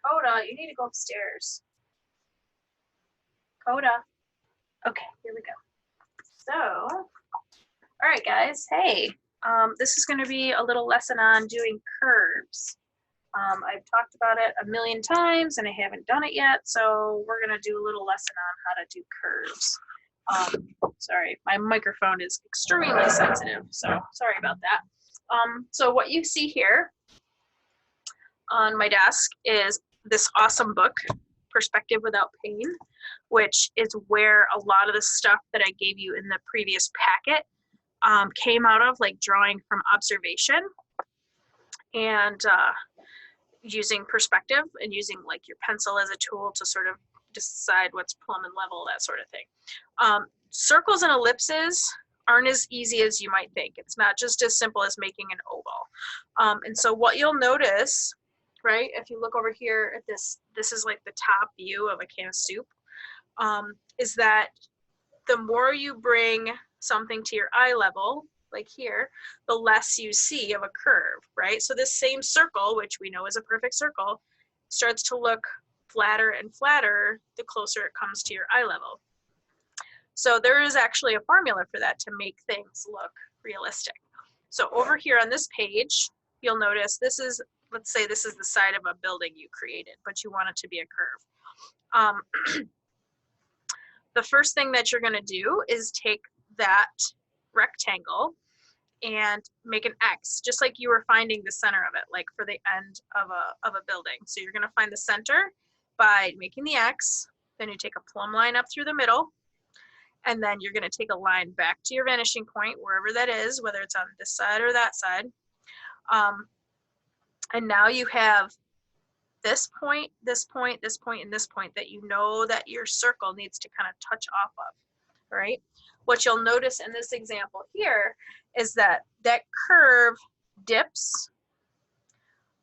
Coda, you need to go upstairs. Coda. Okay, here we go. So, all right, guys. Hey, this is going to be a little lesson on doing curves. I've talked about it a million times and I haven't done it yet, so we're going to do a little lesson on how to do curves. Sorry, my microphone is extremely sensitive, so sorry about that. So what you see here on my desk is this awesome book, Perspective Without Pain, which is where a lot of the stuff that I gave you in the previous packet came out of, like drawing from observation and using perspective and using like your pencil as a tool to sort of decide what's plumb and level, that sort of thing. Circles and ellipses aren't as easy as you might think. It's not just as simple as making an oval. And so what you'll notice, right, if you look over here at this is like the top view of a can of soup, is that the more you bring something to your eye level, like here, the less you see of a curve, right? So this same circle, which we know is a perfect circle, starts to look flatter and flatter the closer it comes to your eye level. So there is actually a formula for that to make things look realistic. So over here on this page, you'll notice this is, let's say this is the side of a building you created, but you want it to be a curve. The first thing that you're going to do is take that rectangle and make an X, just like you were finding the center of it, like for the end of a building. So you're going to find the center by making the X, then you take a plumb line up through the middle, and then you're going to take a line back to your vanishing point, wherever that is, whether it's on this side or that side. And now you have this point, this point, this point, and this point that you know that your circle needs to kind of touch off of, right? What you'll notice in this example here is that that curve dips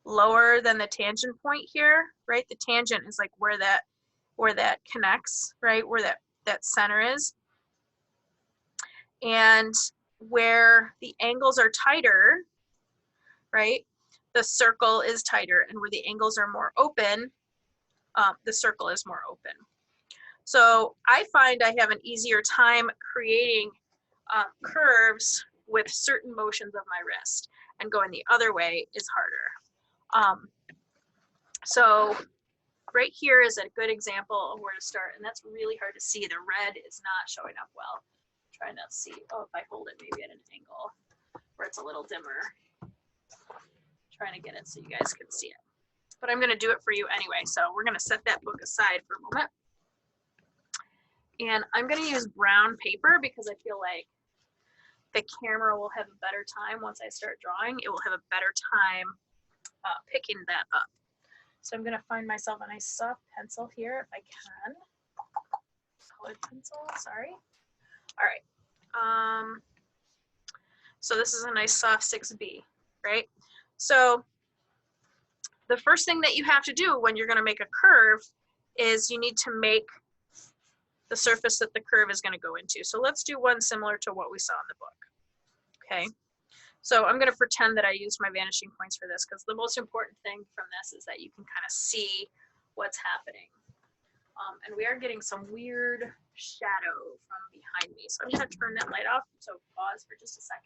lower than the tangent point here, right? The tangent is like where that connects, right? Where that center is. And where the angles are tighter, right? The circle is tighter, and where the angles are more open, the circle is more open. So I find I have an easier time creating curves with certain motions of my wrist, and going the other way is harder. So right here is a good example of where to start, and that's really hard to see. The red is not showing up well. Try not to see. Oh, if I hold it maybe at an angle where it's a little dimmer. Trying to get it so you guys can see it. But I'm going to do it for you anyway, so we're going to set that book aside for a moment. And I'm going to use brown paper because I feel like the camera will have a better time once I start drawing. It will have a better time picking that up. So I'm going to find myself a nice soft pencil here if I can. Colored pencil, sorry. All right. So this is a nice soft 6B, right? So the first thing that you have to do when you're going to make a curve is you need to make the surface that the curve is going to go into. So let's do one similar to what we saw in the book. Okay. So I'm going to pretend that I used my vanishing points for this, because the most important thing from this is that you can kind of see what's happening. And we are getting some weird shadow from behind me. So I'm going to turn that light off. So pause for just a second.